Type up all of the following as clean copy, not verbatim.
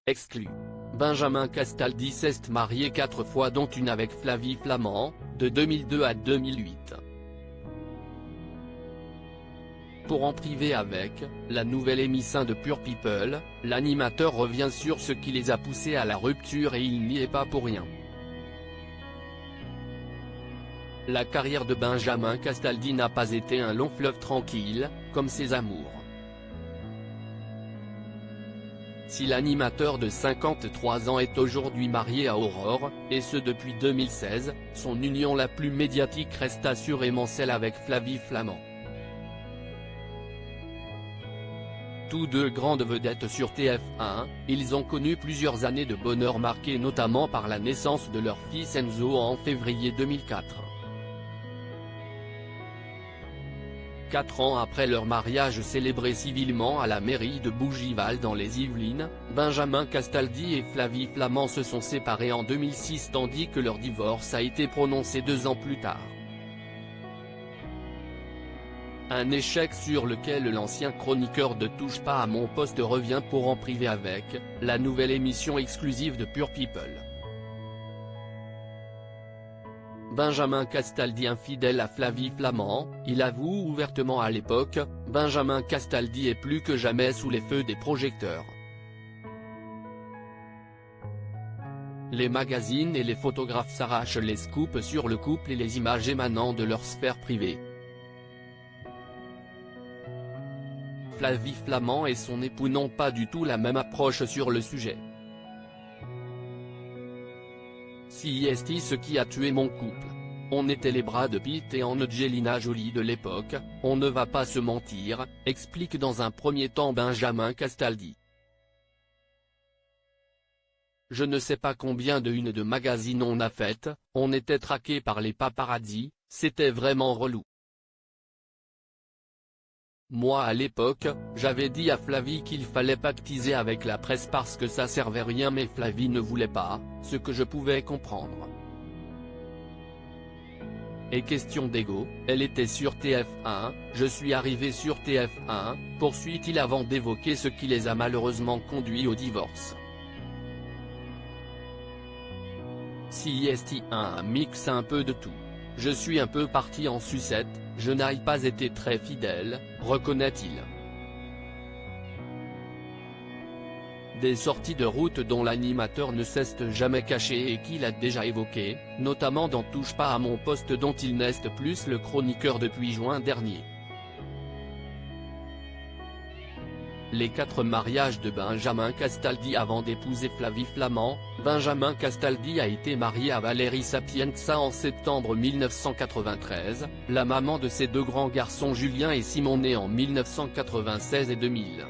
Exclu. Benjamin Castaldi s'est marié 4 fois dont une avec Flavie Flament, de 2002 à 2008. Pour En privé avec, la nouvelle émission de Pure People, l'animateur revient sur ce qui les a poussés à la rupture et il n'y est pas pour rien. La carrière de Benjamin Castaldi n'a pas été un long fleuve tranquille, comme ses amours. Si l'animateur de 53 ans est aujourd'hui marié à Aurore, et ce depuis 2016, son union la plus médiatique reste assurément celle avec Flavie Flament. Tous deux grandes vedettes sur TF1, ils ont connu plusieurs années de bonheur marquées notamment par la naissance de leur fils Enzo en février 2004. 4 ans après leur mariage célébré civilement à la mairie de Bougival dans les Yvelines, Benjamin Castaldi et Flavie Flament se sont séparés en 2006 tandis que leur divorce a été prononcé 2 ans plus tard. Un échec sur lequel l'ancien chroniqueur de Touche pas à mon poste revient pour En privé avec, la nouvelle émission exclusive de Pure People. Benjamin Castaldi infidèle à Flavie Flament, il avoue ouvertement à l'époque, Benjamin Castaldi est plus que jamais sous les feux des projecteurs. Les magazines et les photographes s'arrachent les scoops sur le couple et les images émanant de leur sphère privée. Flavie Flament et son époux n'ont pas du tout la même approche sur le sujet. C'est ce qui a tué mon couple. On était les Brad Pitt et Angelina Jolie de l'époque, on ne va pas se mentir, explique dans un premier temps Benjamin Castaldi. Je ne sais pas combien de unes de magazines on a faites, on était traqués par les paparazzi, c'était vraiment relou. Moi à l'époque, j'avais dit à Flavie qu'il fallait pactiser avec la presse parce que ça servait rien mais Flavie ne voulait pas, ce que je pouvais comprendre. Et question d'ego, elle était sur TF1, je suis arrivé sur TF1, poursuit-il avant d'évoquer ce qui les a malheureusement conduits au divorce. C'est un mix un peu de tout. Je suis un peu parti en sucette, je n'ai pas été très fidèle, reconnaît-il. Des sorties de route dont l'animateur ne s'est jamais caché et qu'il a déjà évoqué, notamment dans Touche pas à mon poste dont il n'est plus le chroniqueur depuis juin dernier. Les 4 mariages de Benjamin Castaldi avant d'épouser Flavie Flament, Benjamin Castaldi a été marié à Valérie Sapienza en septembre 1993, la maman de ses 2 grands garçons Julien et Simon nés en 1996 et 2000.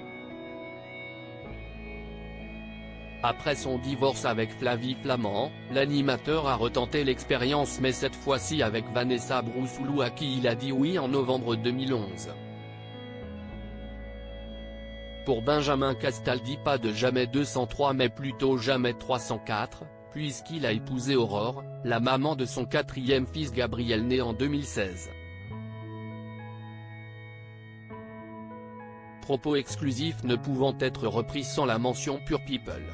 Après son divorce avec Flavie Flament, l'animateur a retenté l'expérience mais cette fois-ci avec Vanessa Broussoulou à qui il a dit oui en novembre 2011. Pour Benjamin Castaldi pas de jamais 203 mais plutôt jamais 304, puisqu'il a épousé Aurore, la maman de son 4e fils Gabriel né en 2016. Propos exclusifs ne pouvant être repris sans la mention Pure People.